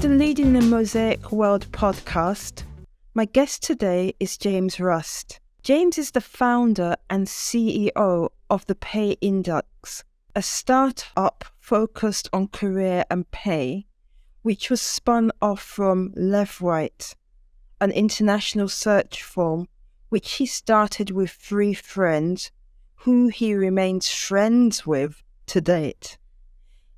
the Leading the Mosaic World podcast. My guest today is James Rust. James is the founder and CEO of the Pay Index, a startup focused on career and pay, which was spun off from Leathwaite, an international search firm which he started with 3 friends who he remains friends with to date.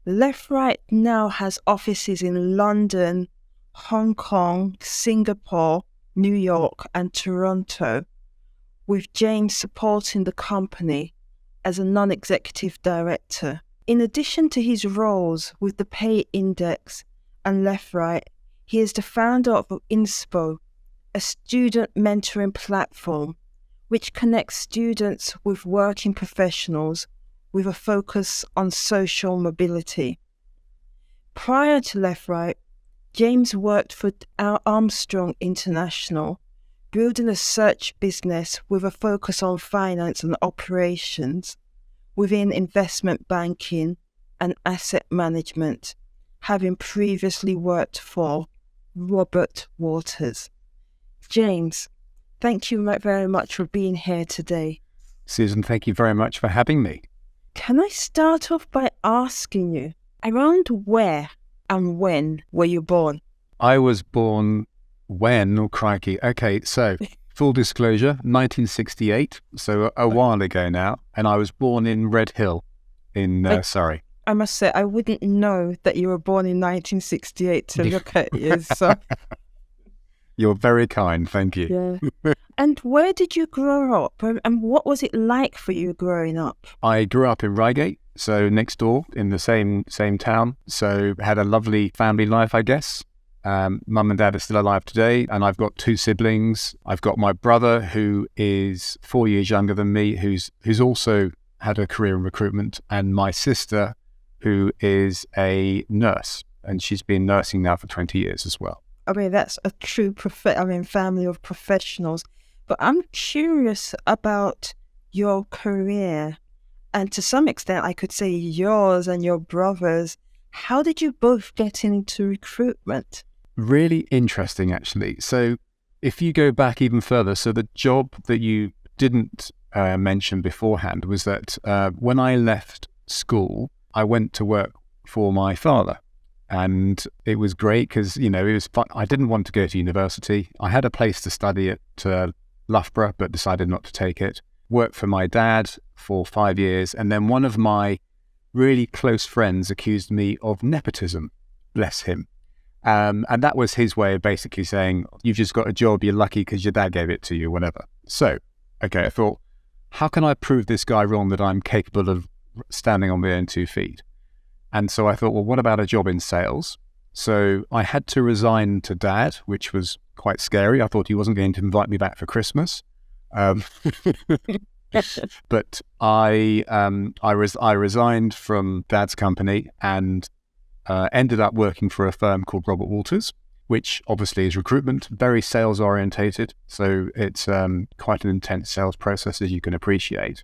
Leathwaite now has offices in London, Hong Kong, Singapore, New York and Toronto, with James supporting the company as a non-executive director. In addition to his roles with the Pay Index and Leathwaite, he is the founder of Inspo, a student mentoring platform which connects students with working professionals with a focus on social mobility. Prior to Leathwaite, James worked for Armstrong International, building a search business with a focus on finance and operations within investment banking and asset management, having previously worked for Robert Walters. James, thank you very much for being here today. Susan, thank you very much for having me. Can I start off by asking you, around where and when were you born? I was born when, oh crikey, okay, so full disclosure, 1968, so a while ago now, and I was born in Red Hill in Surrey. I must say, I wouldn't know that you were born in 1968 to look at you, so... You're very kind, thank you. Yeah. And where did you grow up? And what was it like for you growing up? I grew up in Reigate, so next door in the same town. So had a lovely family life, I guess. Mum and Dad are still alive today, and I've got 2 siblings. I've got my brother who is 4 years younger than me, who's also had a career in recruitment, and my sister who is a nurse, and she's been nursing now for 20 years as well. I mean, that's a true family of professionals. But I'm curious about your career, and to some extent, I could say yours and your brother's. How did you both get into recruitment? Really interesting, actually. So if you go back even further, so the job that you didn't mention beforehand was that when I left school, I went to work for my father. And it was great because, it was fun. I didn't want to go to university. I had a place to study at Loughborough, but decided not to take it. Worked for my dad for 5 years. And then one of my really close friends accused me of nepotism, bless him. And that was his way of basically saying, you've just got a job, you're lucky because your dad gave it to you, whatever. So, okay, I thought, how can I prove this guy wrong that I'm capable of standing on my own 2 feet? And so I thought, well, what about a job in sales? So I had to resign to Dad, which was quite scary. I thought he wasn't going to invite me back for Christmas. But I resigned from Dad's company and ended up working for a firm called Robert Walters, which obviously is recruitment, very sales orientated. So it's quite an intense sales process, as you can appreciate.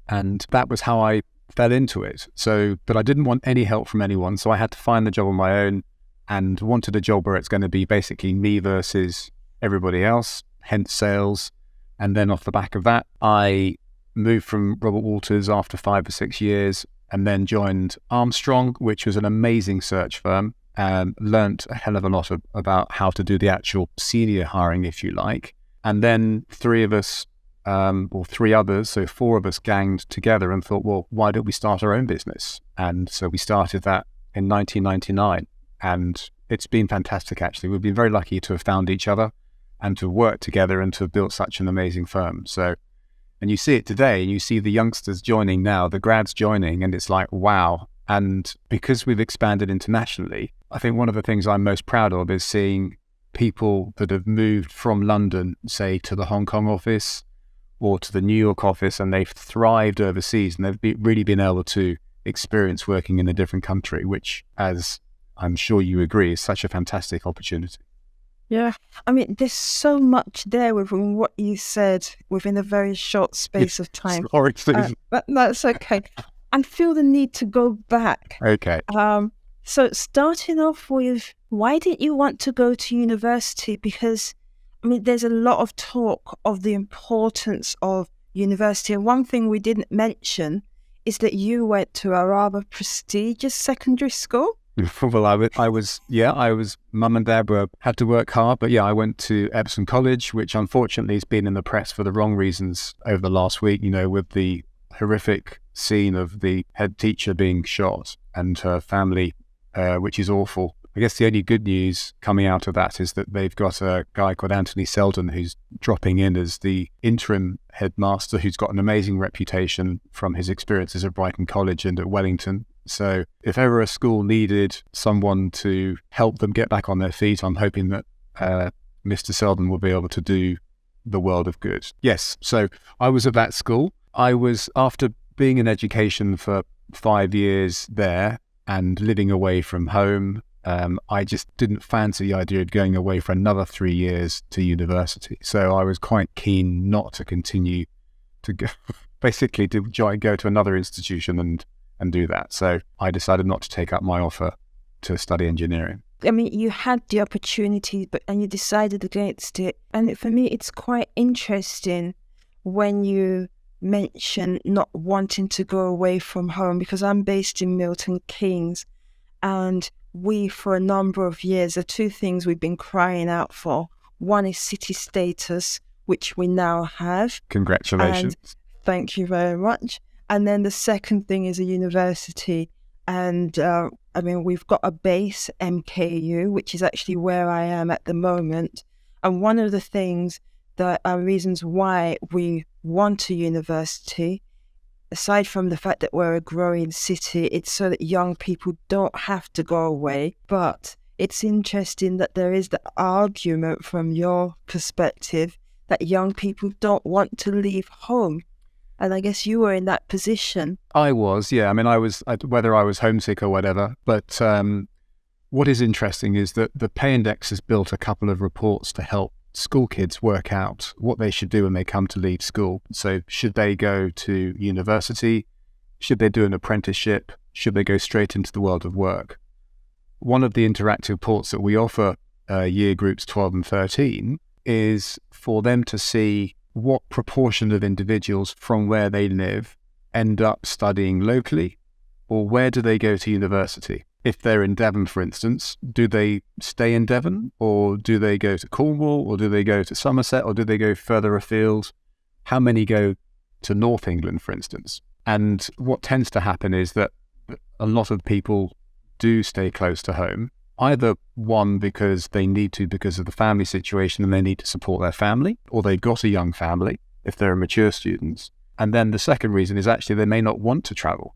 And that was how I fell into it. So, but I didn't want any help from anyone. So I had to find the job on my own and wanted a job where it's going to be basically me versus everybody else, hence sales. And then off the back of that, I moved from Robert Walters after 5 or 6 years and then joined Armstrong, which was an amazing search firm, and learnt a hell of a lot about how to do the actual senior hiring, if you like. And then 3 of us, or 3 others, so 4 of us ganged together and thought, well, why don't we start our own business? And so we started that in 1999. And it's been fantastic, actually. We've been very lucky to have found each other and to work together and to have built such an amazing firm. So, and you see it today, you see the youngsters joining now, the grads joining, and it's like, wow. And because we've expanded internationally, I think one of the things I'm most proud of is seeing people that have moved from London, say, to the Hong Kong office or to the New York office, and they've thrived overseas, and they've really been able to experience working in a different country, which, as I'm sure you agree, is such a fantastic opportunity. Yeah, I mean, there's so much there within what you said within a very short space of time. Sorry, Susan. That's okay. I feel the need to go back. Okay. So starting off with, why did you want to go to university? Because, I mean, there's a lot of talk of the importance of university. And one thing we didn't mention is that you went to a rather prestigious secondary school. Well, I was, mum and dad had to work hard, but I went to Epsom College, which unfortunately has been in the press for the wrong reasons over the last week, with the horrific scene of the head teacher being shot and her family, which is awful. I guess the only good news coming out of that is that they've got a guy called Anthony Selden who's dropping in as the interim headmaster, who's got an amazing reputation from his experiences at Brighton College and at Wellington. So if ever a school needed someone to help them get back on their feet, I'm hoping that Mr. Selden will be able to do the world of good. Yes, so I was at that school. After being in education for 5 years there and living away from home, I just didn't fancy the idea of going away for another 3 years to university. So I was quite keen not to continue to go, basically to go to another institution and do that. So I decided not to take up my offer to study engineering. I mean, you had the opportunity, and you decided against it. And for me, it's quite interesting when you mention not wanting to go away from home, because I'm based in Milton Keynes, and we, for a number of years, are two things we've been crying out for. One is city status, which we now have. Congratulations. And thank you very much. And then the second thing is a university. And I mean, we've got a base, MKU, which is actually where I am at the moment. And one of the things that are reasons why we want a university, aside from the fact that we're a growing city, it's so that young people don't have to go away. But it's interesting that there is the argument from your perspective that young people don't want to leave home. And I guess you were in that position. I was, yeah. I mean, whether I was homesick or whatever. But what is interesting is that the Pay Index has built a couple of reports to help school kids work out what they should do when they come to leave school. So should they go to university? Should they do an apprenticeship? Should they go straight into the world of work? One of the interactive reports that we offer year groups 12 and 13 is for them to see what proportion of individuals from where they live end up studying locally, or where do they go to university? If they're in Devon, for instance, do they stay in Devon, or do they go to Cornwall, or do they go to Somerset, or do they go further afield? How many go to North England, for instance? And what tends to happen is that a lot of people do stay close to home, either one, because they need to because of the family situation and they need to support their family, or they've got a young family if they're mature students. And then the second reason is actually they may not want to travel.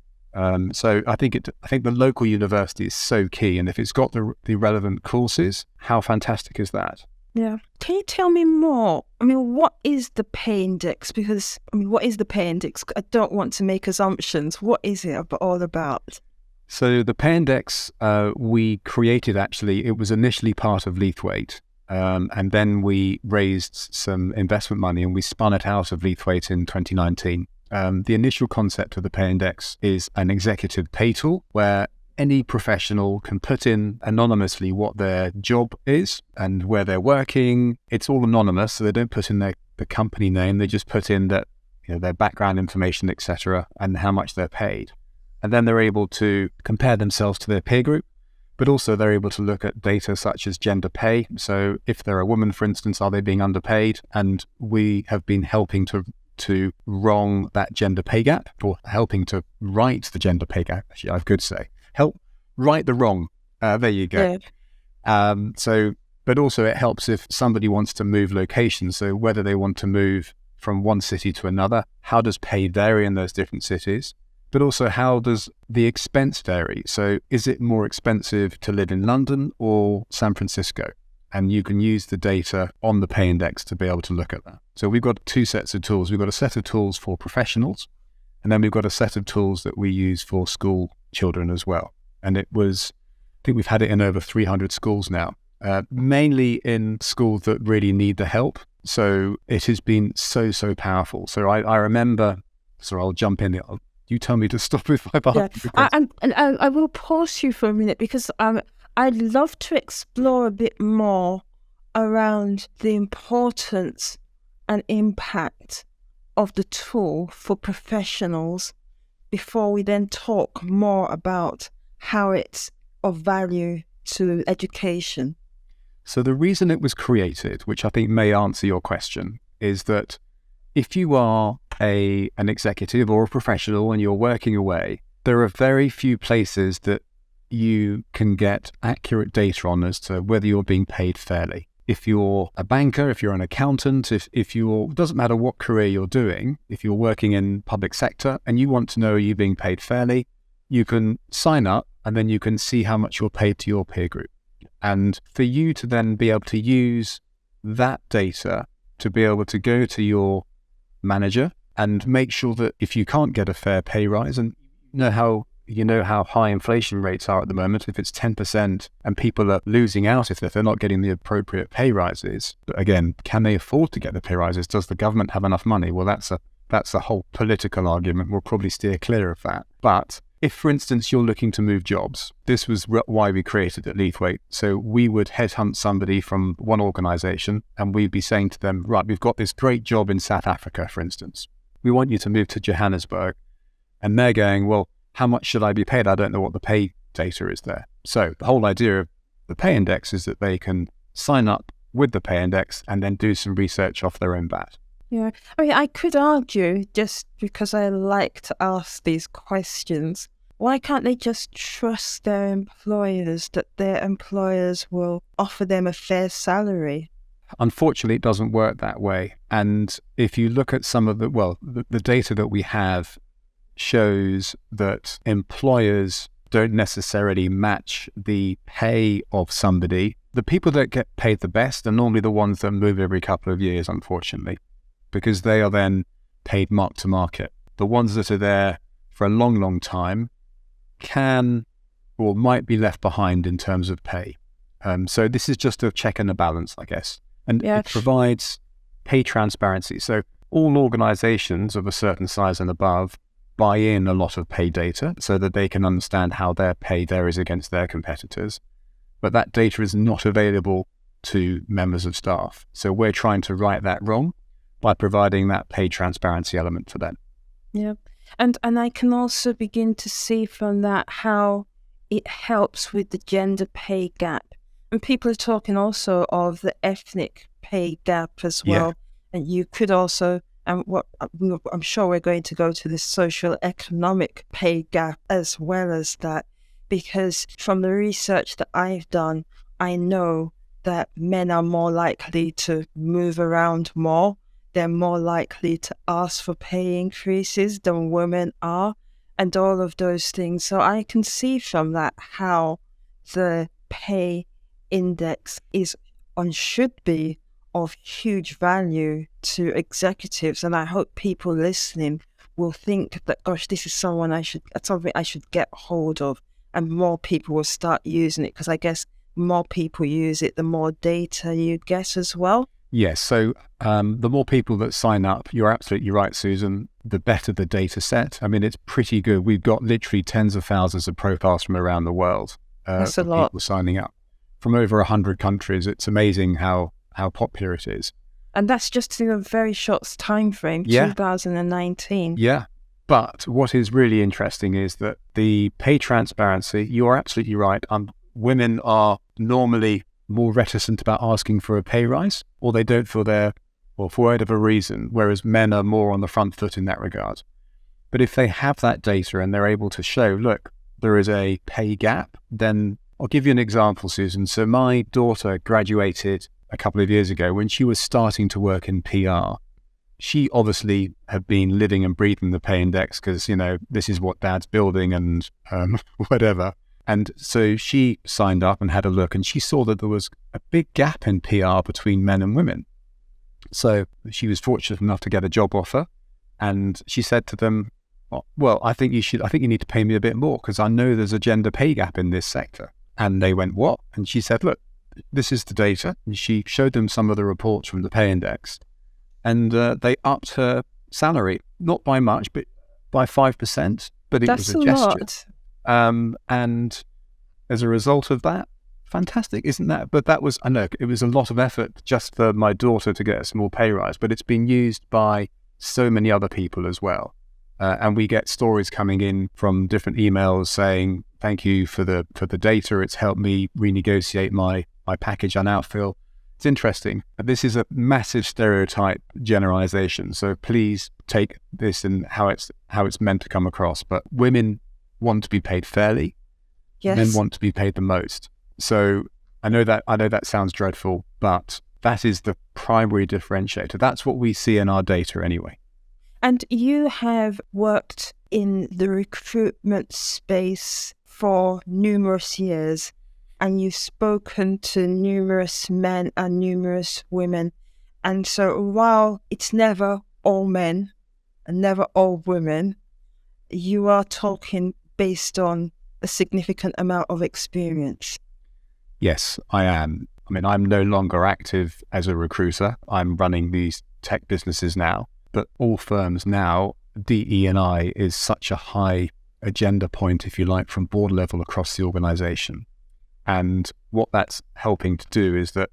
So I think the local university is so key, and if it's got the relevant courses, how fantastic is that? Yeah. Can you tell me more? I mean, what is the Pay Index? Because, I mean, what is the Pay Index? I don't want to make assumptions. What is it all about? So the Pay Index we created, actually, it was initially part of Leathwaite, and then we raised some investment money and we spun it out of Leathwaite in 2019. The initial concept of the Pay Index is an executive pay tool where any professional can put in anonymously what their job is and where they're working. It's all anonymous, so they don't put in the company name. They just put in that, their background information, etc., and how much they're paid. And then they're able to compare themselves to their peer group, but also they're able to look at data such as gender pay. So if they're a woman, for instance, are they being underpaid? And we have been helping to wrong that gender pay gap, or helping to right the gender pay gap, actually, I could say. Help right the wrong. There you go. Yeah. But also it helps if somebody wants to move location. So whether they want to move from one city to another, how does pay vary in those different cities? But also, how does the expense vary? So is it more expensive to live in London or San Francisco? And you can use the data on the Pay Index to be able to look at that. So we've got two sets of tools. We've got a set of tools for professionals, and then we've got a set of tools that we use for school children as well. And I think we've had it in over 300 schools now, mainly in schools that really need the help. So it has been so powerful. So I remember, so I'll jump in. you tell me to stop if I Yeah, barge. Because... I will pause you for a minute because I'd love to explore a bit more around the importance and impact of the tool for professionals before we then talk more about how it's of value to education. So the reason it was created, which I think may answer your question, is that if you are an executive or a professional and you're working away, there are very few places that you can get accurate data on as to whether you're being paid fairly. If you're a banker, if you're an accountant, if you're, doesn't matter what career you're doing, if you're working in public sector and you want to know are you being paid fairly, you can sign up and then you can see how much you're paid to your peer group. And for you to then be able to use that data to be able to go to your manager and make sure that if you can't get a fair pay rise, and you know how high inflation rates are at the moment, if it's 10% and people are losing out if they're not getting the appropriate pay rises. But again, can they afford to get the pay rises? Does the government have enough money? Well, that's a whole political argument. We'll probably steer clear of that. But if, for instance, you're looking to move jobs, this was why we created at Leathwaite. So we would headhunt somebody from one organisation and we'd be saying to them, right, we've got this great job in South Africa, for instance. We want you to move to Johannesburg. And they're going, well, how much should I be paid? I don't know what the pay data is there. So the whole idea of the pay index is that they can sign up with the pay index and then do some research off their own bat. Yeah, I mean, I could argue, just because I like to ask these questions, why can't they just trust their employers that their employers will offer them a fair salary? Unfortunately, it doesn't work that way. And if you look at some of the data that we have shows that employers don't necessarily match the pay of somebody. The people that get paid the best are normally the ones that move every couple of years, unfortunately, because they are then paid mark to market. The ones that are there for a long, long time can or might be left behind in terms of pay. So this is just a check and a balance, I guess. And It provides pay transparency. So all organizations of a certain size and above buy in a lot of pay data so that they can understand how their pay varies against their competitors. But that data is not available to members of staff. So we're trying to right that wrong by providing that pay transparency element for them. Yeah. And I can also begin to see from that how it helps with the gender pay gap. And people are talking also of the ethnic pay gap as well. Yeah. And you could also, and what I'm sure we're going to go to the social economic pay gap as well as that, because from the research that I've done, I know that men are more likely to move around more. They're more likely to ask for pay increases than women are, and all of those things. So I can see from that how the pay index is and should be of huge value to executives. And I hope people listening will think that, gosh, this is something I should get hold of, and more people will start using it, because I guess more people use it, the more data you get as well. Yes, so the more people that sign up, you're absolutely right, Susan, the better the data set. I mean, it's pretty good. We've got literally tens of thousands of profiles from around the world. That's a lot. People signing up from over 100 countries. It's amazing how popular it is. And that's just in a very short time frame, 2019. Yeah. But what is really interesting is that the pay transparency, you are absolutely right. Women are normally more reticent about asking for a pay rise, or they don't feel or for whatever reason, whereas men are more on the front foot in that regard. But if they have that data and they're able to show, look, there is a pay gap, then I'll give you an example, Susan. So my daughter graduated a couple of years ago. When she was starting to work in PR, she obviously had been living and breathing the pay index because, this is what dad's building and whatever. And so she signed up and had a look, and she saw that there was a big gap in PR between men and women. So she was fortunate enough to get a job offer, and she said to them, well, I think you need to pay me a bit more because I know there's a gender pay gap in this sector. And they went, what? And she said, look, this is the data. And she showed them some of the reports from the pay index, and they upped her salary, not by much, but by 5%, but it was That's a a gesture. lot. And as a result of that, fantastic, isn't that? But that was, I know, it was a lot of effort just for my daughter to get a small pay rise, but it's been used by so many other people as well. And we get stories coming in from different emails saying, thank you for the data. It's helped me renegotiate my package on outfill. It's interesting. This is a massive stereotype generalization. So please take this and how it's meant to come across. But women want to be paid fairly. Yes. Men want to be paid the most. So I know that sounds dreadful, but that is the primary differentiator. That's what we see in our data anyway. And you have worked in the recruitment space for numerous years, and you've spoken to numerous men and numerous women. And so while it's never all men and never all women, you are talking based on a significant amount of experience. Yes, I am. I mean, I'm no longer active as a recruiter. I'm running these tech businesses now. But all firms now, DE&I is such a high agenda point, if you like, from board level across the organization. And what that's helping to do is that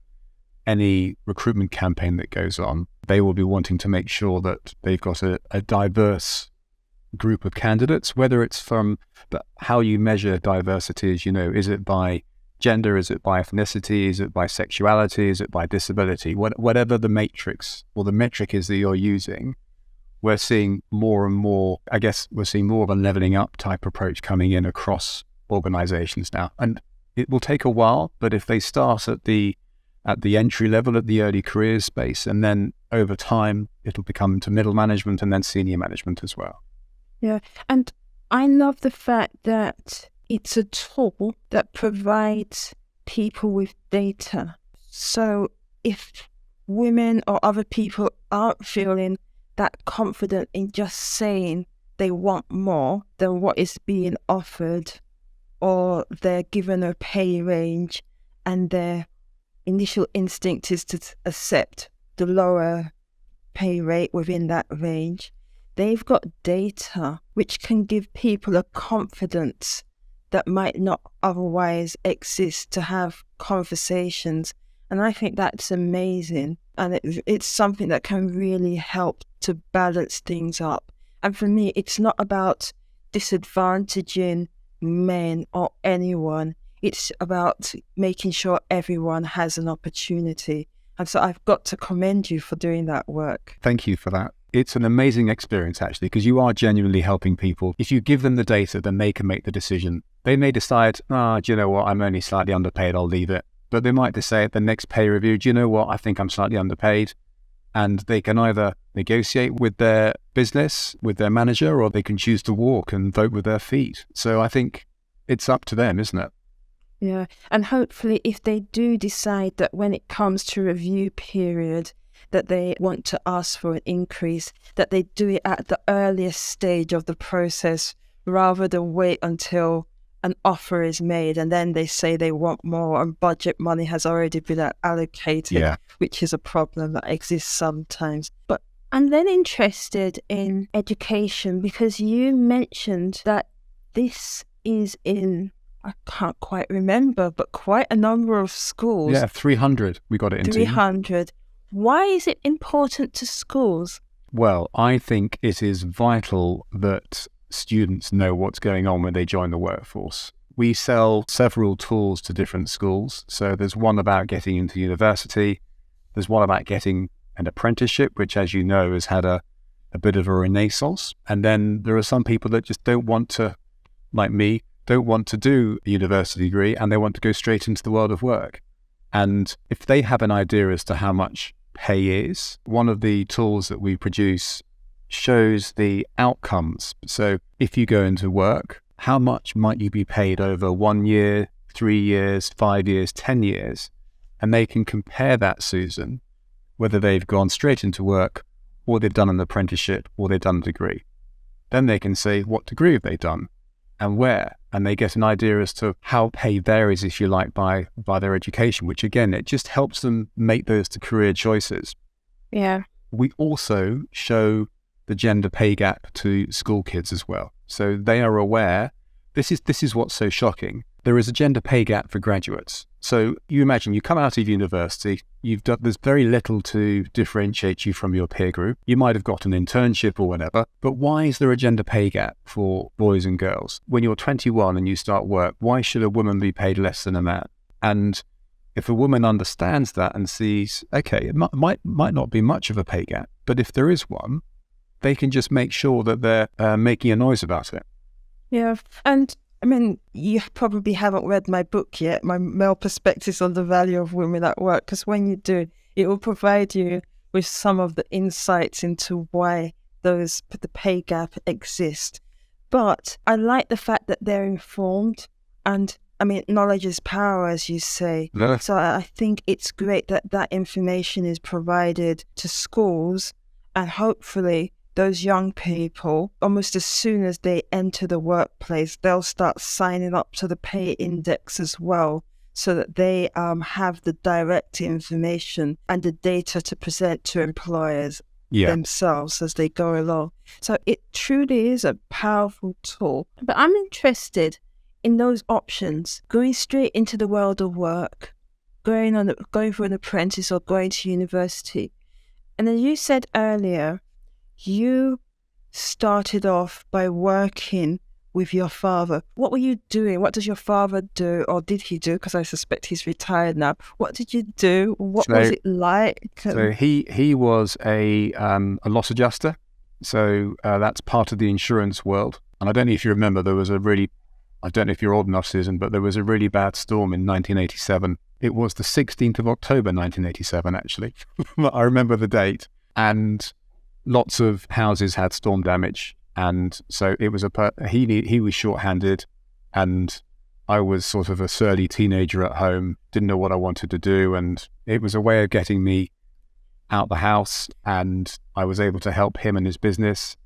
any recruitment campaign that goes on, they will be wanting to make sure that they've got a diverse group of candidates, whether it's from how you measure diversity is, is it by gender, is it by ethnicity, is it by sexuality, is it by disability, whatever the matrix or the metric is that you're using, we're seeing more and more, I guess we're seeing more of a leveling up type approach coming in across organizations now. And it will take a while, but if they start at the entry level, at the early careers space, and then over time, it'll become to middle management and then senior management as well. Yeah. And I love the fact that it's a tool that provides people with data. So if women or other people aren't feeling that confident in just saying they want more than what is being offered, or they're given a pay range and their initial instinct is to accept the lower pay rate within that range, they've got data which can give people a confidence that might not otherwise exist to have conversations. And I think that's amazing. And it's something that can really help to balance things up. And for me, it's not about disadvantaging men or anyone. It's about making sure everyone has an opportunity. And so I've got to commend you for doing that work. Thank you for that. It's an amazing experience, actually, because you are genuinely helping people. If you give them the data, then they can make the decision. They may decide, do you know what, I'm only slightly underpaid, I'll leave it. But they might just say at the next pay review, do you know what, I think I'm slightly underpaid. And they can either negotiate with their business, with their manager, or they can choose to walk and vote with their feet. So I think it's up to them, isn't it? Yeah. And hopefully if they do decide that when it comes to review period, that they want to ask for an increase, that they do it at the earliest stage of the process rather than wait until an offer is made and then they say they want more and budget money has already been allocated, which is a problem that exists sometimes. But I'm then interested in education because you mentioned that this is in, I can't quite remember, but quite a number of schools. Yeah, 300 we got it into. 300. Why is it important to schools? Well, I think it is vital that students know what's going on when they join the workforce. We sell several tools to different schools. So there's one about getting into university. There's one about getting an apprenticeship, which, as you know, has had a bit of a renaissance. And then there are some people that just don't want to, like me, don't want to do a university degree and they want to go straight into the world of work. And if they have an idea as to how much pay is, one of the tools that we produce shows the outcomes. So if you go into work, how much might you be paid over 1 year, 3 years, 5 years, 10 years? And they can compare that, Susan, whether they've gone straight into work or they've done an apprenticeship or they've done a degree. Then they can say what degree have they done and where, and they get an idea as to how pay varies, if you like, by their education, which again, it just helps them make those career choices. Yeah. We also show the gender pay gap to school kids as well. So they are aware. This is what's so shocking. There is a gender pay gap for graduates. So you imagine you come out of university, there's very little to differentiate you from your peer group. You might have got an internship or whatever, but why is there a gender pay gap for boys and girls? When you're 21 and you start work, why should a woman be paid less than a man? And if a woman understands that and sees, okay, it might not be much of a pay gap, but if there is one, they can just make sure that they're making a noise about it. Yeah, and I mean, you probably haven't read my book yet, my Male Perspectives on the Value of Women at Work, because when you do, it will provide you with some of the insights into why the pay gap exists. But I like the fact that they're informed, and I mean, knowledge is power, as you say. Yeah. So I think it's great that that information is provided to schools, and hopefully those young people, almost as soon as they enter the workplace, they'll start signing up to the pay index as well, so that they have the direct information and the data to present to employers themselves as they go along. So it truly is a powerful tool. But I'm interested in those options, going straight into the world of work, going for an apprentice or going to university. And as you said earlier, you started off by working with your father. What were you doing? What does your father do, or did he do? Because I suspect he's retired now. What did you do? What was it like? So he was a loss adjuster. So that's part of the insurance world. And I don't know if you remember, I don't know if you're old enough, Susan, but there was a really bad storm in 1987. It was the 16th of October, 1987, actually. I remember the date. And lots of houses had storm damage, and so it was he was short-handed, and I was sort of a surly teenager at home, didn't know what I wanted to do, and it was a way of getting me out the house, and I was able to help him in his business,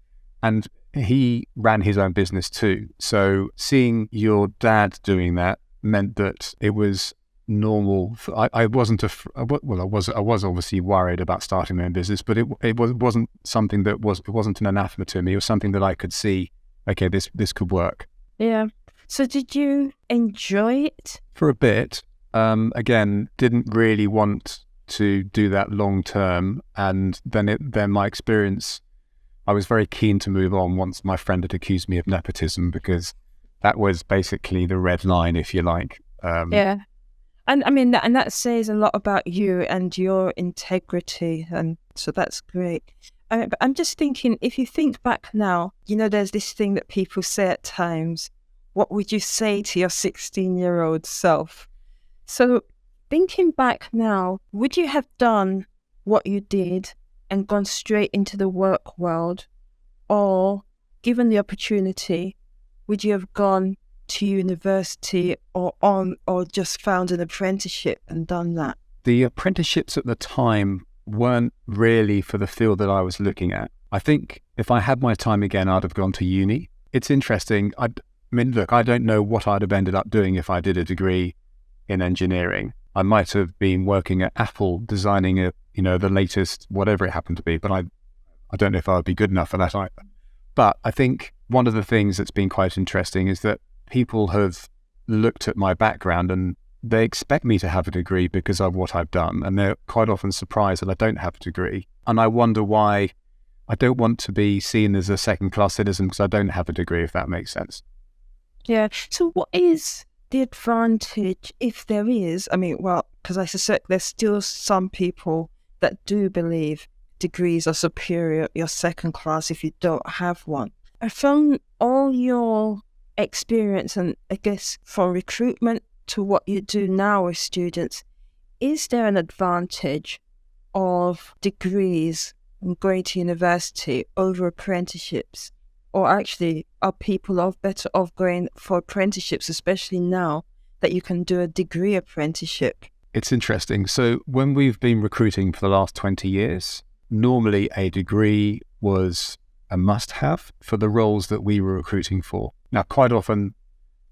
and he ran his own business too. So seeing your dad doing that meant that it was normal. I wasn't I was obviously worried about starting my own business, but it wasn't something it wasn't an anathema to me. It was something that I could see, okay, this could work. Yeah. So did you enjoy it? For a bit. Again, didn't really want to do that long term, and then my experience, I was very keen to move on once my friend had accused me of nepotism, because that was basically the red line, if you like. Yeah. And I mean, that says a lot about you and your integrity, and so that's great. But I'm just thinking, if you think back now, there's this thing that people say at times, what would you say to your 16-year-old self? So thinking back now, would you have done what you did and gone straight into the work world, or given the opportunity, would you have gone to university or just found an apprenticeship and done that? The apprenticeships at the time weren't really for the field that I was looking at. I think if I had my time again, I'd have gone to uni. It's interesting. I mean, look, I don't know what I'd have ended up doing if I did a degree in engineering. I might have been working at Apple designing the latest, whatever it happened to be, but I don't know if I would be good enough for that either. But I think one of the things that's been quite interesting is that people have looked at my background and they expect me to have a degree because of what I've done. And they're quite often surprised that I don't have a degree. And I wonder why. I don't want to be seen as a second-class citizen because I don't have a degree, if that makes sense. Yeah. So what is the advantage, if there is? I mean, well, because I suspect there's still some people that do believe degrees are superior, you're second class if you don't have one. From all your experience, and I guess from recruitment to what you do now with students, is there an advantage of degrees and going to university over apprenticeships? Or actually, are people better off going for apprenticeships, especially now that you can do a degree apprenticeship? It's interesting. So when we've been recruiting for the last 20 years, normally a degree was a must-have for the roles that we were recruiting for. Now, quite often,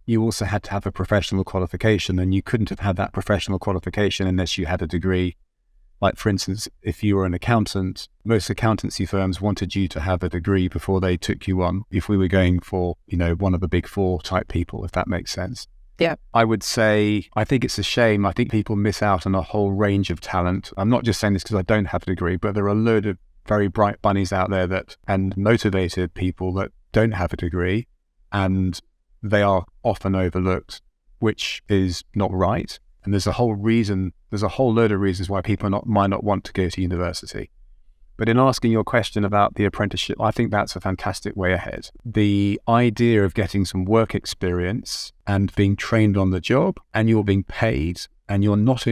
you also had to have a professional qualification, and you couldn't have had that professional qualification unless you had a degree Like, for instance, if you were an accountant, most accountancy firms wanted you to have a degree before they took you on. If we were going for, one of the big four type people, if that makes sense. Yeah. I would say, I think it's a shame. I think people miss out on a whole range of talent. I'm not just saying this because I don't have a degree, but there are a load of very bright bunnies out there and motivated people that don't have a degree, and they are often overlooked, which is not right. And there's a whole load of reasons why people might not want to go to university. But in asking your question about the apprenticeship, I think that's a fantastic way ahead. The idea of getting some work experience and being trained on the job, and you're being paid, and you're not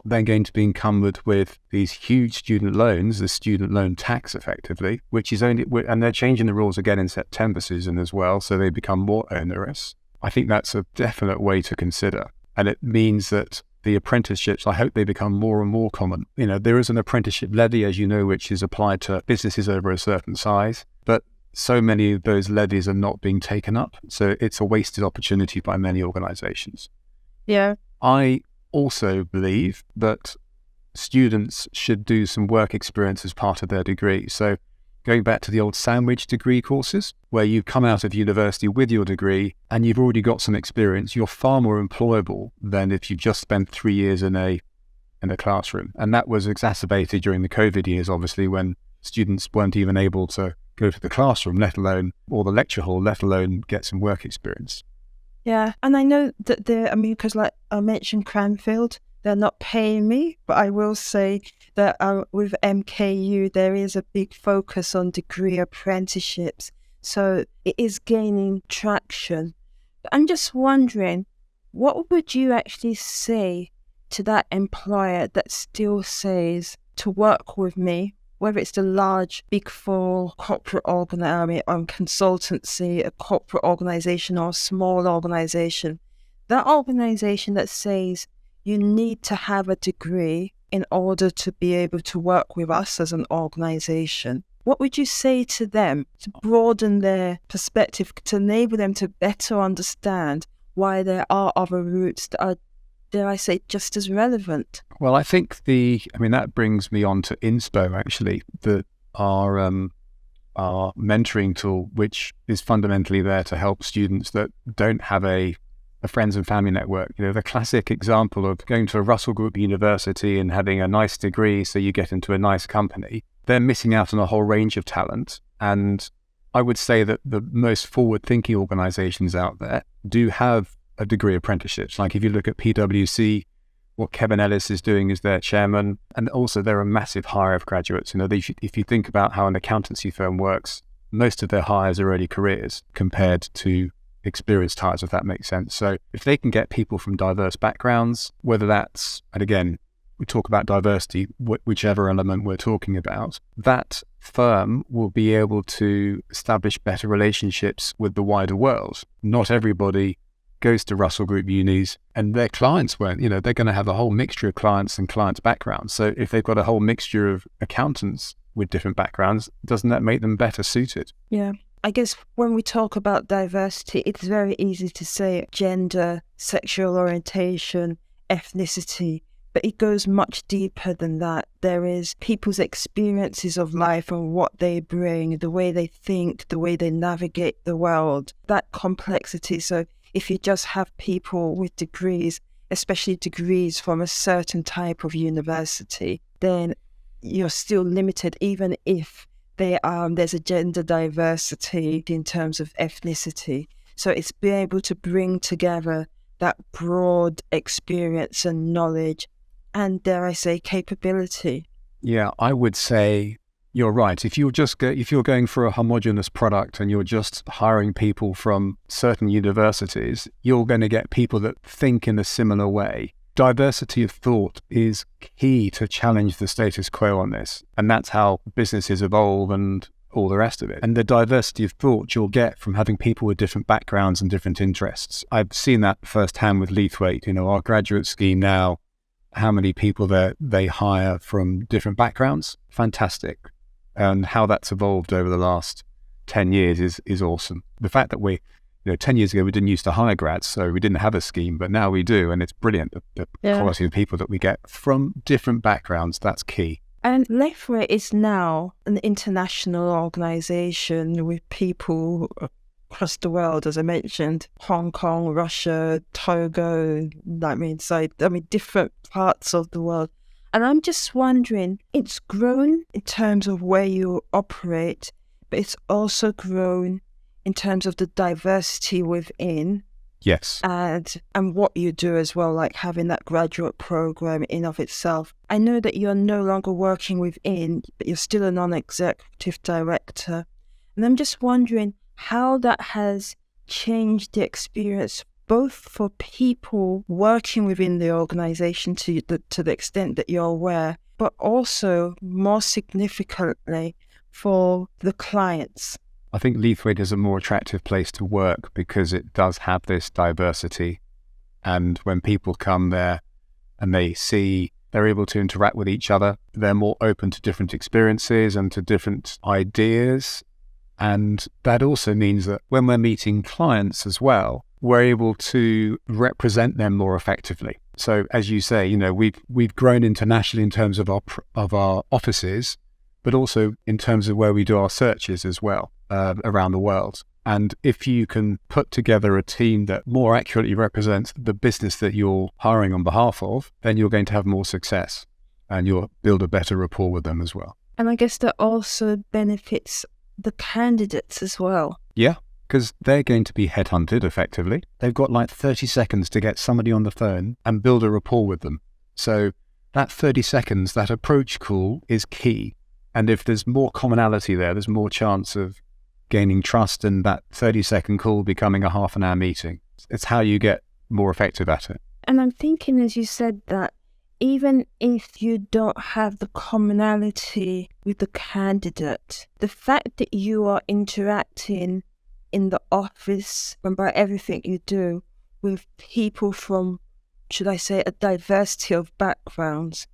then going to be encumbered with these huge student loans, the student loan tax effectively, which is and they're changing the rules again in September, Susan, as well, so they become more onerous. I think that's a definite way to consider. And it means that the apprenticeships, I hope they become more and more common. There is an apprenticeship levy, as you know, which is applied to businesses over a certain size, but so many of those levies are not being taken up. So it's a wasted opportunity by many organizations. Yeah. I also believe that students should do some work experience as part of their degree. So going back to the old sandwich degree courses, where you come out of university with your degree and you've already got some experience, you're far more employable than if you just spent 3 years in a classroom. And that was exacerbated during the COVID years, obviously, when students weren't even able to go to the classroom, or the lecture hall, let alone get some work experience. Yeah, and I know that because like I mentioned Cranfield, they're not paying me, but I will say that with MKU, there is a big focus on degree apprenticeships. So it is gaining traction. But I'm just wondering, what would you actually say to that employer that still says to work with me, whether it's the large big four corporate consultancy, a corporate organization or a small organization, that organization that says, you need to have a degree in order to be able to work with us as an organization. What would you say to them to broaden their perspective, to enable them to better understand why there are other routes that are, dare I say, just as relevant? Well, I think that brings me on to Inspo, actually, our mentoring tool, which is fundamentally there to help students that don't have a friends and family network. The classic example of going to a Russell Group university and having a nice degree so you get into a nice company. They're missing out on a whole range of talent. And I would say that the most forward-thinking organizations out there do have a degree apprenticeships. Like if you look at PwC, what Kevin Ellis is doing as their chairman, and also they're a massive hire of graduates. If you think about how an accountancy firm works, most of their hires are early careers compared to experienced hires, if that makes sense. So if they can get people from diverse backgrounds, whether that's, and again, we talk about diversity, whichever element we're talking about, that firm will be able to establish better relationships with the wider world. Not everybody goes to Russell Group unis and their clients won't, they're going to have a whole mixture of clients and clients' backgrounds. So if they've got a whole mixture of accountants with different backgrounds, doesn't that make them better suited? Yeah. I guess when we talk about diversity, it's very easy to say gender, sexual orientation, ethnicity, but it goes much deeper than that. There is people's experiences of life and what they bring, the way they think, the way they navigate the world, that complexity. So if you just have people with degrees, especially degrees from a certain type of university, then you're still limited, even if there's a gender diversity in terms of ethnicity. So it's being able to bring together that broad experience and knowledge and, dare I say, capability. Yeah, I would say you're right. If you're going for a homogeneous product and you're just hiring people from certain universities, you're going to get people that think in a similar way. Diversity of thought is key to challenge the status quo on this. And that's how businesses evolve and all the rest of it. And the diversity of thought you'll get from having people with different backgrounds and different interests. I've seen that firsthand with Leathwaite, our graduate scheme now, how many people they hire from different backgrounds. Fantastic. And how that's evolved over the last 10 years is awesome. The fact that 10 years ago, we didn't used to hire grads, so we didn't have a scheme, but now we do. And it's brilliant. The quality of people that we get from different backgrounds, that's key. And Leathwaite is now an international organisation with people across the world, as I mentioned, Hong Kong, Russia, Togo, different parts of the world. And I'm just wondering, it's grown in terms of where you operate, but it's also grown in terms of the diversity within. Yes. And what you do as well, like having that graduate program in of itself. I know that you're no longer working within, but you're still a non-executive director. And I'm just wondering how that has changed the experience, both for people working within the organization to the extent that you're aware, but also more significantly for the clients. I think Leathwaite is a more attractive place to work because it does have this diversity. And when people come there and they see they're able to interact with each other, they're more open to different experiences and to different ideas. And that also means that when we're meeting clients as well, we're able to represent them more effectively. So as you say, we've grown internationally in terms of our offices, but also in terms of where we do our searches as well. Around the world. And if you can put together a team that more accurately represents the business that you're hiring on behalf of, then you're going to have more success and you'll build a better rapport with them as well. And I guess that also benefits the candidates as well. Yeah, because they're going to be headhunted effectively. They've got like 30 seconds to get somebody on the phone and build a rapport with them. So that 30 seconds, that approach call is key. And if there's more commonality there's more chance of gaining trust and that 30-second call becoming a half an hour meeting. It's how you get more effective at it. And I'm thinking, as you said, that even if you don't have the commonality with the candidate, the fact that you are interacting in the office and by everything you do with people from, should I say, a diversity of backgrounds,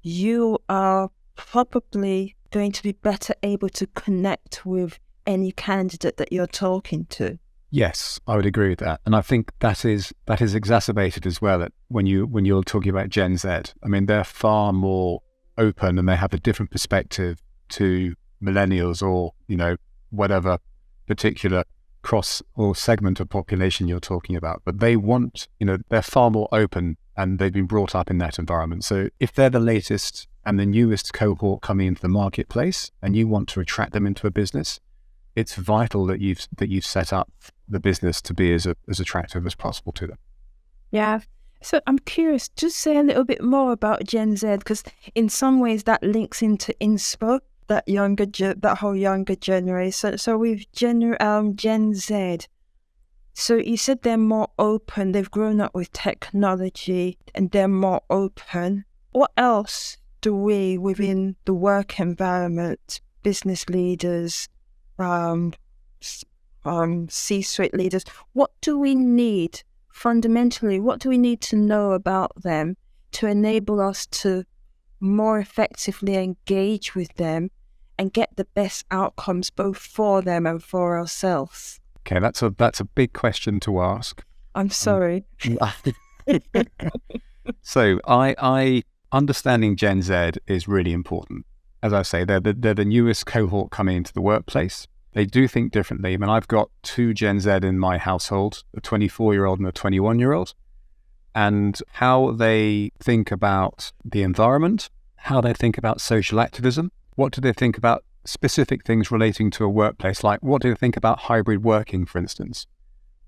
you are probably going to be better able to connect with any candidate that you're talking to. Yes, I would agree with that. And I think that is exacerbated as well when you're talking about Gen Z. I mean, they're far more open and they have a different perspective to millennials or, whatever particular cross or segment of population you're talking about. But they want, they're far more open and they've been brought up in that environment. So if they're the latest and the newest cohort coming into the marketplace and you want to attract them into a business, it's vital that you've set up the business to be as attractive as possible to them. Yeah. So I'm curious, just say a little bit more about Gen Z, because in some ways that links into inspo, that whole younger generation. So with Gen Z, so you said they're more open, they've grown up with technology and they're more open. What else do we within the work environment, business leaders, C-suite leaders, what do we need fundamentally? What do we need to know about them to enable us to more effectively engage with them and get the best outcomes both for them and for ourselves? Okay, that's a big question to ask. I'm sorry. So I understanding Gen Z is really important. As I say, they're the newest cohort coming into the workplace. They do think differently. I mean, I've got two Gen Z in my household, a 24-year-old and a 21-year-old, and how they think about the environment, how they think about social activism, what do they think about specific things relating to a workplace, like what do they think about hybrid working, for instance?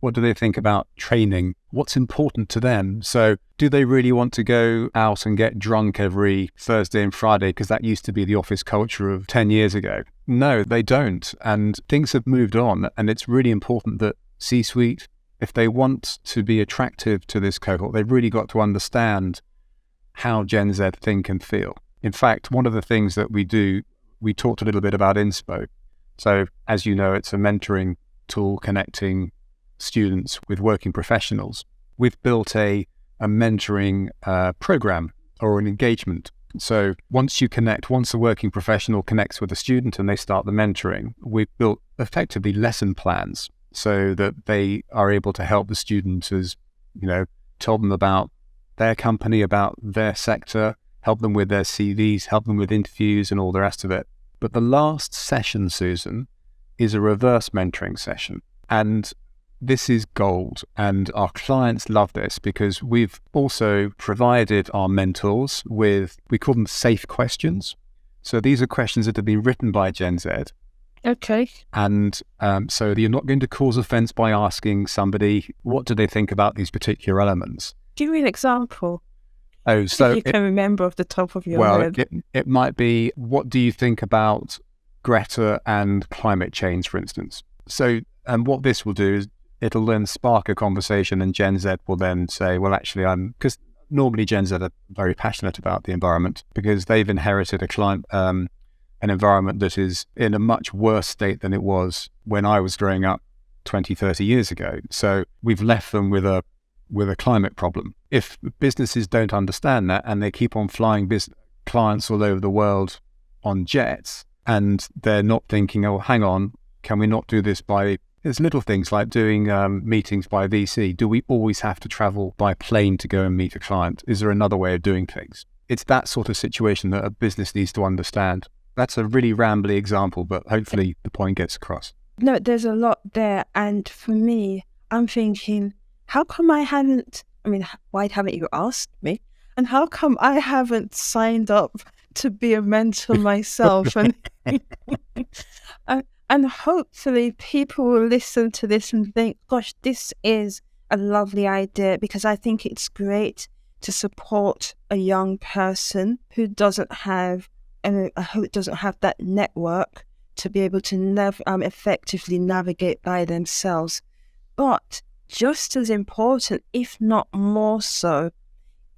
What do they think about training? What's important to them? So do they really want to go out and get drunk every Thursday and Friday because that used to be the office culture of 10 years ago? No, they don't. And things have moved on. And it's really important that C-suite, if they want to be attractive to this cohort, they've really got to understand how Gen Z think and feel. In fact, one of the things that we do, we talked a little bit about Inspo. So as you know, it's a mentoring tool connecting students with working professionals. We've built a mentoring program or an engagement. So once a working professional connects with a student and they start the mentoring, we've built effectively lesson plans. so that they are able to help the students as, tell them about their company, about their sector, help them with their CVs, help them with interviews and all the rest of it. But the last session, Susan, is a reverse mentoring session. And this is gold. And our clients love this because we've also provided our mentors with, we call them safe questions. So these are questions that have been written by Gen Z. Okay. And so you're not going to cause offense by asking somebody, what do they think about these particular elements? Give me an example. Oh, so if you can remember off the top of your head. Well, it might be, what do you think about Greta and climate change, for instance? So, and what this will do is it'll then spark a conversation, and Gen Z will then say, well, actually, because normally Gen Z are very passionate about the environment because they've inherited an environment that is in a much worse state than it was when I was growing up 20, 30 years ago. So we've left them with a climate problem. If businesses don't understand that and they keep on flying clients all over the world on jets, and they're not thinking, oh, hang on, can we not do this by, there's little things like doing meetings by VC. Do we always have to travel by plane to go and meet a client? Is there another way of doing things? It's that sort of situation that a business needs to understand. That's a really rambly example, but hopefully the point gets across. No, there's a lot there. And for me, I'm thinking, how come why haven't you asked me? And how come I haven't signed up to be a mentor myself? And hopefully people will listen to this and think, gosh, this is a lovely idea, because I think it's great to support a young person who doesn't have that network to be able to effectively navigate by themselves. But just as important, if not more so,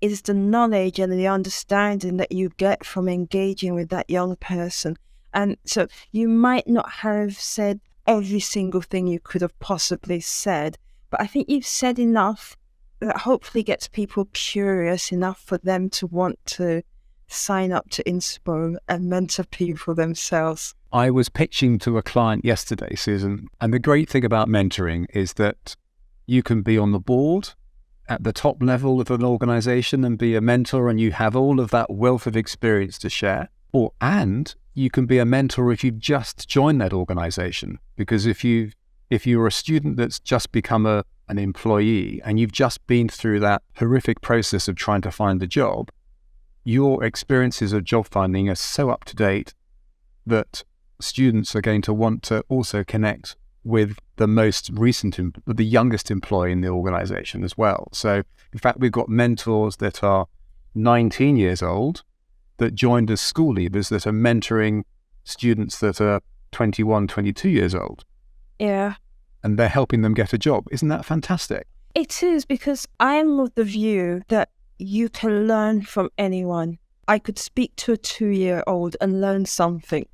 is the knowledge and the understanding that you get from engaging with that young person. And so you might not have said every single thing you could have possibly said, but I think you've said enough that hopefully gets people curious enough for them to want to sign up to Inspo and mentor people themselves. I was pitching to a client yesterday, Susan, and the great thing about mentoring is that you can be on the board at the top level of an organization and be a mentor, and you have all of that wealth of experience to share. And you can be a mentor if you've just joined that organization, because if you're a student that's just become an employee and you've just been through that horrific process of trying to find a job, your experiences of job finding are so up to date that students are going to want to also connect with the most recent, the youngest employee in the organization as well. So in fact, we've got mentors that are 19 years old that joined as school leavers that are mentoring students that are 21, 22 years old. Yeah. And they're helping them get a job. Isn't that fantastic? It is, because I am of the view that you can learn from anyone. I could speak to a 2-year-old and learn something.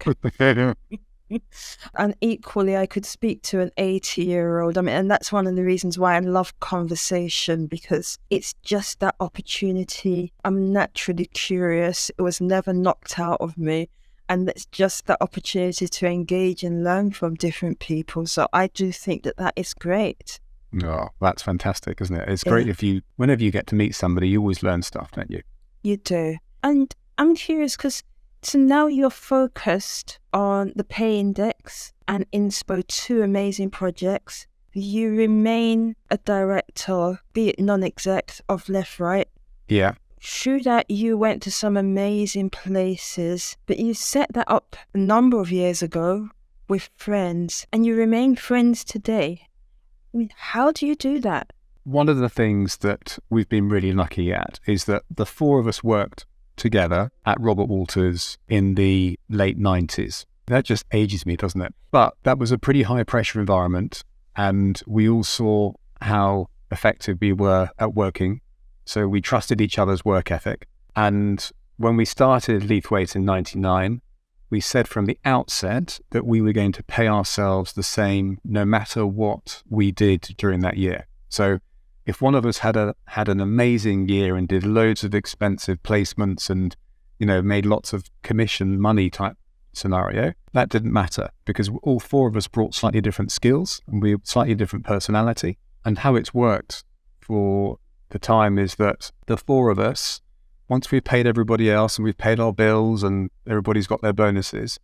And equally, I could speak to an 80-year-old. And that's one of the reasons why I love conversation, because it's just that opportunity. I'm naturally curious. It was never knocked out of me. And it's just that opportunity to engage and learn from different people. So I do think that is great. Oh, that's fantastic, isn't it? It's great whenever you get to meet somebody, you always learn stuff, don't you? You do. And I'm curious because so now you're focused on the pay index and Inspo, 2 amazing projects. You remain a director, be it non-exec, of Leathwaite. Yeah. Through that, you went to some amazing places, but you set that up a number of years ago with friends, and you remain friends today. I mean, how do you do that? One of the things that we've been really lucky at is that the 4 of us worked together at Robert Walters in the late 90s. That just ages me, doesn't it? But that was a pretty high pressure environment, and we all saw how effective we were at working. So we trusted each other's work ethic. And when we started Leathwaite in 99, we said from the outset that we were going to pay ourselves the same no matter what we did during that year. So if one of us had an amazing year and did loads of expensive placements and, made lots of commission money type scenario, that didn't matter because all four of us brought slightly different skills and we had slightly different personality. And how it's worked for the time is that the four of us, once we've paid everybody else and we've paid our bills and everybody's got their bonuses,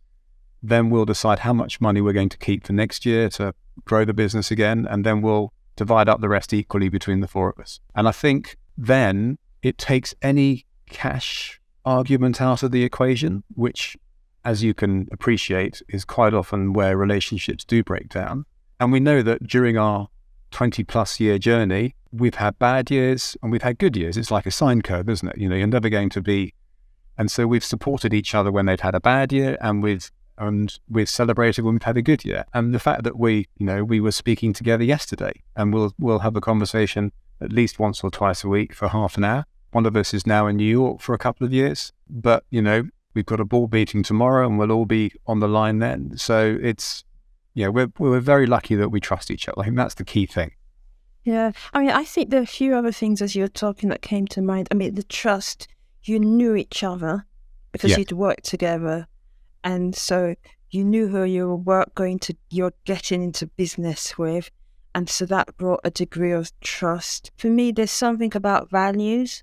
then we'll decide how much money we're going to keep for next year to grow the business again, and then we'll divide up the rest equally between the four of us. And I think then it takes any cash argument out of the equation, which, as you can appreciate, is quite often where relationships do break down. And we know that during our 20 plus year journey, we've had bad years and we've had good years. It's like a sine curve, isn't it? You're never going to be. And so we've supported each other when they've had a bad year, and we've celebrated when we've had a good year. And the fact that we were speaking together yesterday, and we'll have a conversation at least once or twice a week for half an hour. One of us is now in New York for a couple of years, but we've got a board meeting tomorrow and we'll all be on the line then. So it's, we're very lucky that we trust each other. I think that's the key thing. Yeah. I think there are a few other things as you're talking that came to mind. The trust, you knew each other because you'd worked together. And so you knew who you're getting into business with. And so that brought a degree of trust. For me, there's something about values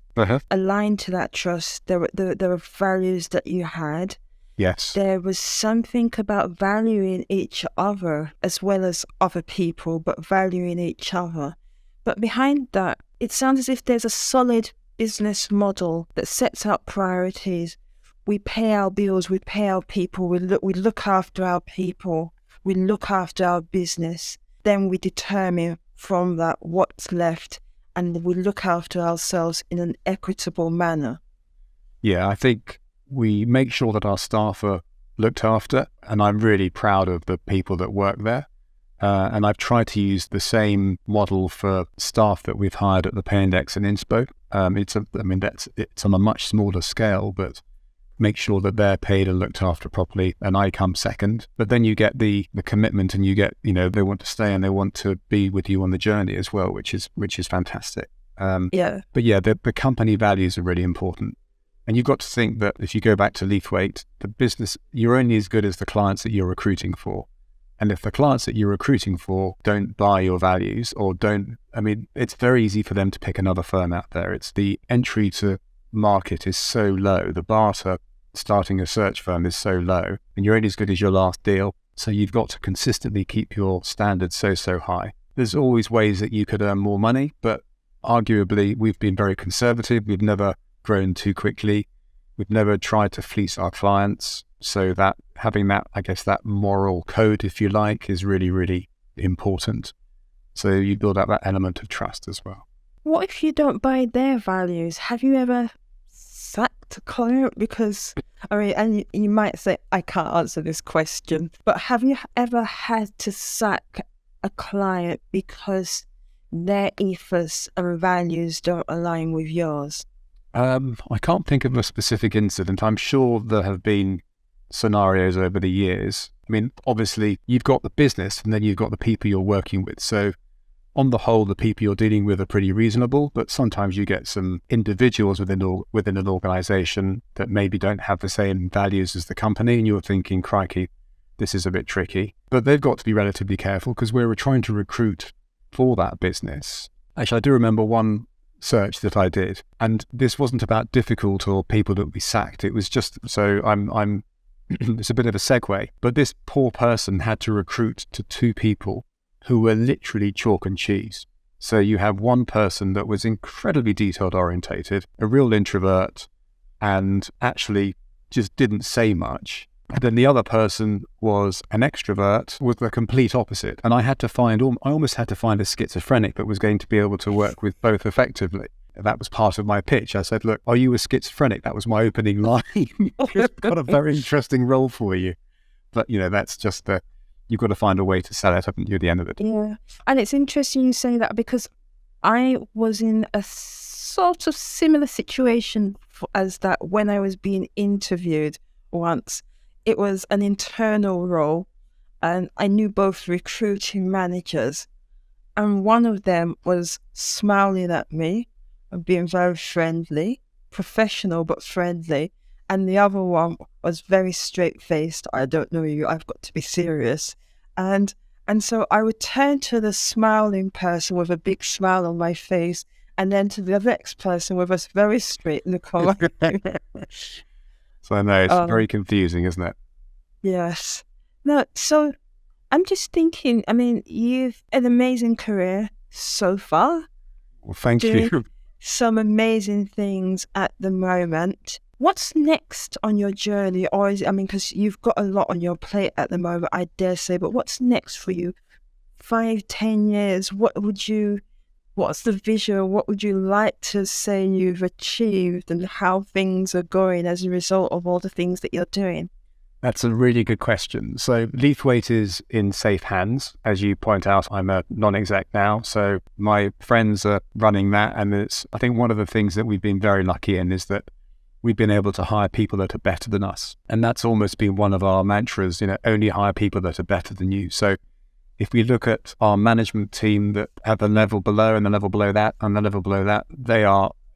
aligned to that trust. There were values that you had. Yes. There was something about valuing each other as well as other people, but valuing each other. But behind that, it sounds as if there's a solid business model that sets out priorities. We pay our bills, we pay our people, we look after our people, we look after our business. Then we determine from that what's left, and we look after ourselves in an equitable manner. Yeah, I think we make sure that our staff are looked after, and I'm really proud of the people that work there. And I've tried to use the same model for staff that we've hired at the Pay Index and Inspo. It's on a much smaller scale, but make sure that they're paid and looked after properly, and I come second. But then you get the commitment, and you get, they want to stay and they want to be with you on the journey as well, which is fantastic. But the company values are really important. And you've got to think that if you go back to Leathwaite, the business, you're only as good as the clients that you're recruiting for. And if the clients that you're recruiting for don't buy your values or it's very easy for them to pick another firm out there. It's the entry to market is so low. The bar to starting a search firm is so low, and you're only as good as your last deal. So you've got to consistently keep your standards so high. There's always ways that you could earn more money, but arguably we've been very conservative. We've never grown too quickly. We've never tried to fleece our clients. So that having that, I guess, that moral code, if you like, is really, really important. So you build up that element of trust as well. What if you don't buy their values? Have you ever sacked a client? Because, and you might say, I can't answer this question, but have you ever had to sack a client because their ethos and values don't align with yours? I can't think of a specific incident. I'm sure there have been scenarios over the years. Obviously, you've got the business and then you've got the people you're working with. So on the whole, the people you're dealing with are pretty reasonable, but sometimes you get some individuals within an organization that maybe don't have the same values as the company, and you're thinking, crikey, this is a bit tricky. But they've got to be relatively careful because we were trying to recruit for that business. Actually, I do remember one search that I did, and this wasn't about difficult or people that we sacked. It was just, so I'm it's a bit of a segue, but this poor person had to recruit to two people who were literally chalk and cheese. So you have one person that was incredibly detailed orientated, a real introvert, and actually just didn't say much. And then the other person was an extrovert, was the complete opposite. And I almost had to find a schizophrenic that was going to be able to work with both effectively. That was part of my pitch. I said, look, are you a schizophrenic? That was my opening line. I've got a very interesting role for you. But, that's just you've got to find a way to sell it, haven't you, at the end of it? Yeah. And it's interesting you say that because I was in a sort of similar situation as that when I was being interviewed once. It was an internal role, and I knew both recruiting managers, and one of them was smiling at me and being very friendly, professional but friendly, and the other one was very straight-faced. I don't know you, I've got to be serious. And so I would turn to the smiling person with a big smile on my face, and then to the next person with a very straight look on my face. So I know it's very confusing, isn't it? Yes. No, so I'm just thinking, I mean, you've an amazing career so far. Well, thank you. Some amazing things at the moment. What's next on your journey? Or is, I mean, because you've got a lot on your plate at the moment, I dare say, but what's next for you? 5, 10 years, what's the vision? What would you like to say you've achieved and how things are going as a result of all the things that you're doing? That's a really good question. So Leathwaite is in safe hands. As you point out, I'm a non-exec now. So my friends are running that. And I think one of the things that we've been very lucky in is that we've been able to hire people that are better than us. And that's almost been one of our mantras, only hire people that are better than you. So if we look at our management team that have the level below and the level below that and the level below that,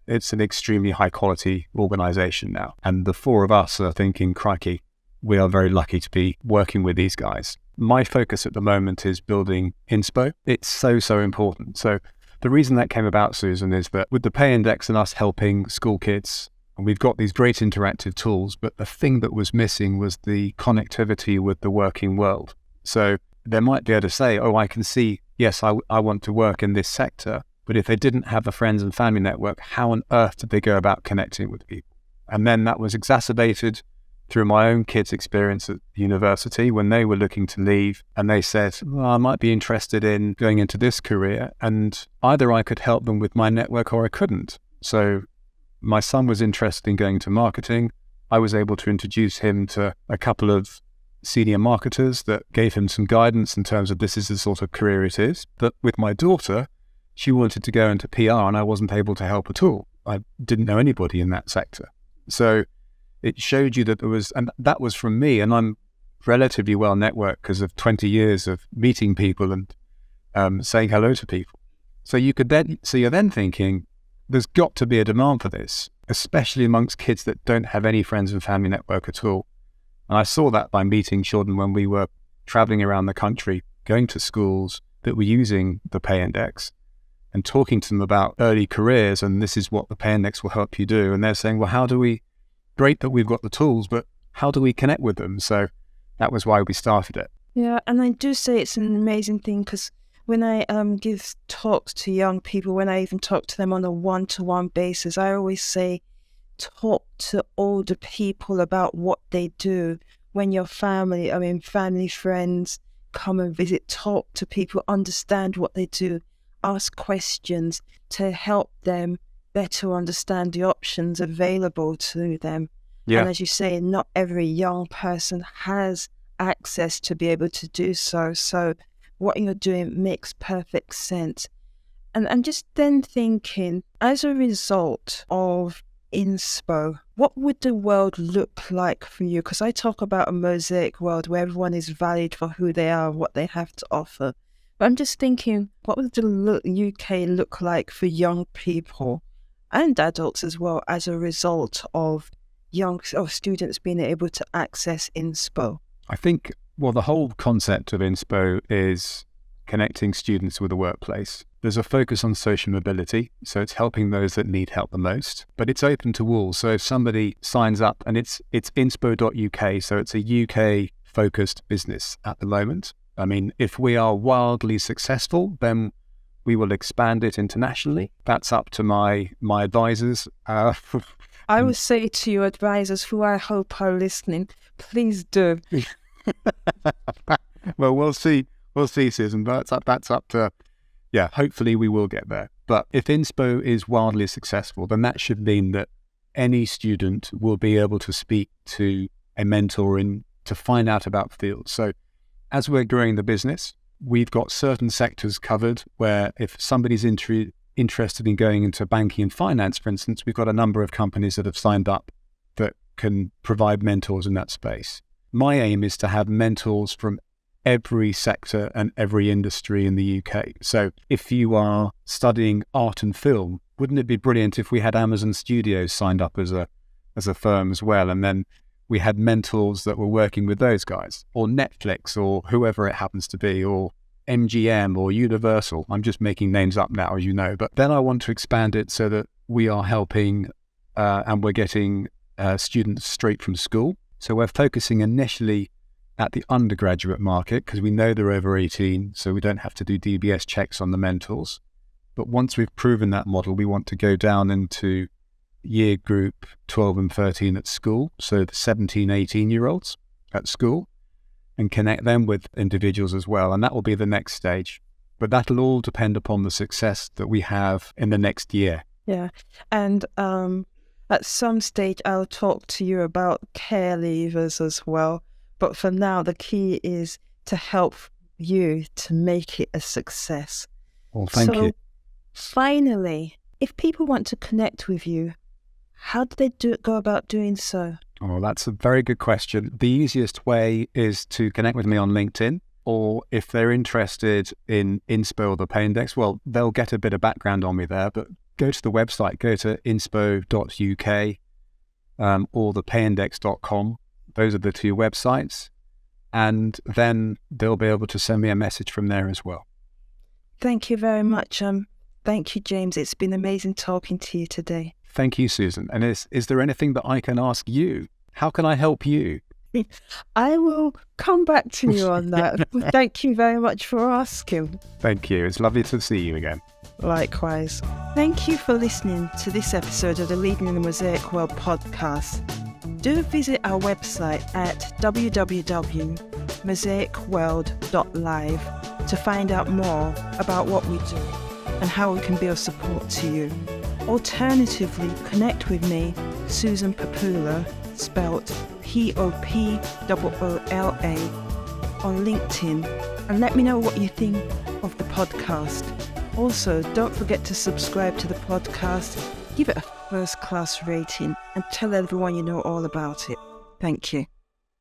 it's an extremely high quality organization now. And the four of us are thinking, crikey, we are very lucky to be working with these guys. My focus at the moment is building inspo. It's so important. So the reason that came about, Susan, is that with the pay index and us helping school kids, and we've got these great interactive tools, but the thing that was missing was the connectivity with the working world. So they might be able to say, oh, I can see, yes, I want to work in this sector, but if they didn't have a friends and family network, how on earth did they go about connecting with people? And then that was exacerbated through my own kids' experience at university when they were looking to leave and they said, well, I might be interested in going into this career, and either I could help them with my network or I couldn't. So my son was interested in going to marketing. I was able to introduce him to a couple of senior marketers that gave him some guidance in terms of this is the sort of career it is. But with my daughter, she wanted to go into PR and I wasn't able to help at all. I didn't know anybody in that sector. So it showed you that there was, and that was from me, and I'm relatively well networked because of 20 years of meeting people and saying hello to people. So you're then thinking, there's got to be a demand for this, especially amongst kids that don't have any friends and family network at all. And I saw that by meeting children when we were traveling around the country, going to schools that were using the pay index and talking to them about early careers, and this is what the pay index will help you do. And they're saying, well, great that we've got the tools, but how do we connect with them? So that was why we started it. Yeah, and I do say it's an amazing thing because when I give talks to young people, when I even talk to them on a one-to-one basis, I always say, talk to older people about what they do. When your family, friends come and visit, talk to people, understand what they do, ask questions to help them better understand the options available to them. Yeah. And as you say, not every young person has access to be able to do so. So what you're doing makes perfect sense. And I'm just then thinking, as a result of inspo, what would the world look like for you? Because I talk about a mosaic world where everyone is valued for who they are, what they have to offer. But I'm just thinking, what would the UK look like for young people and adults as well as a result of students being able to access inspo? I think, the whole concept of inspo is connecting students with the workplace. There's a focus on social mobility, so it's helping those that need help the most, but it's open to all. So if somebody signs up, and it's inspo.uk, so it's a UK focused business at the moment. I mean, if we are wildly successful, then we will expand it internationally. That's up to my advisors. I would say to your advisors, who I hope are listening, please do. Well, we'll see. We'll see, Susan. That's up to, hopefully we will get there. But if inspo is wildly successful, then that should mean that any student will be able to speak to a mentor to find out about fields. So as we're growing the business, we've got certain sectors covered where if somebody's interested in going into banking and finance, for instance, we've got a number of companies that have signed up that can provide mentors in that space. My aim is to have mentors from every sector and every industry in the UK. So if you are studying art and film, wouldn't it be brilliant if we had Amazon Studios signed up as a as a firm as well. And then we had mentors that were working with those guys, or Netflix, or whoever it happens to be, or MGM or Universal. I'm just making names up now, as you know. But then I want to expand it so that we are helping and we're getting students straight from school. So we're focusing initially at the undergraduate market because we know they're over 18, so we don't have to do DBS checks on the mentors. But once we've proven that model, we want to go down into year group 12 and 13 at school, so the 17, 18-year-olds at school, and connect them with individuals as well. And that will be the next stage. But that'll all depend upon the success that we have in the next year. Yeah. And at some stage, I'll talk to you about care leavers as well. But for now, the key is to help you to make it a success. Well, thank you. Finally, if people want to connect with you, how do they go about doing so? Oh, that's a very good question. The easiest way is to connect with me on LinkedIn, or if they're interested in Inspo or the Pay Index, well, they'll get a bit of background on me there, but go to the website, go to inspo.uk or thepayindex.com. Those are the two websites. And then they'll be able to send me a message from there as well. Thank you very much. Thank you, James. It's been amazing talking to you today. Thank you, Susan. And is there anything that I can ask you? How can I help you? I will come back to you on that. Thank you very much for asking. Thank you. It's lovely to see you again. Likewise. Thank you for listening to this episode of the Leading in the Mosaic World podcast. Do visit our website at www.mosaicworld.live to find out more about what we do and how we can be of support to you. Alternatively, connect with me, Susan Popoola, spelt Popoola, on LinkedIn, and let me know what you think of the podcast. Also, don't forget to subscribe to the podcast, give it a first-class rating, and tell everyone you know all about it. Thank you.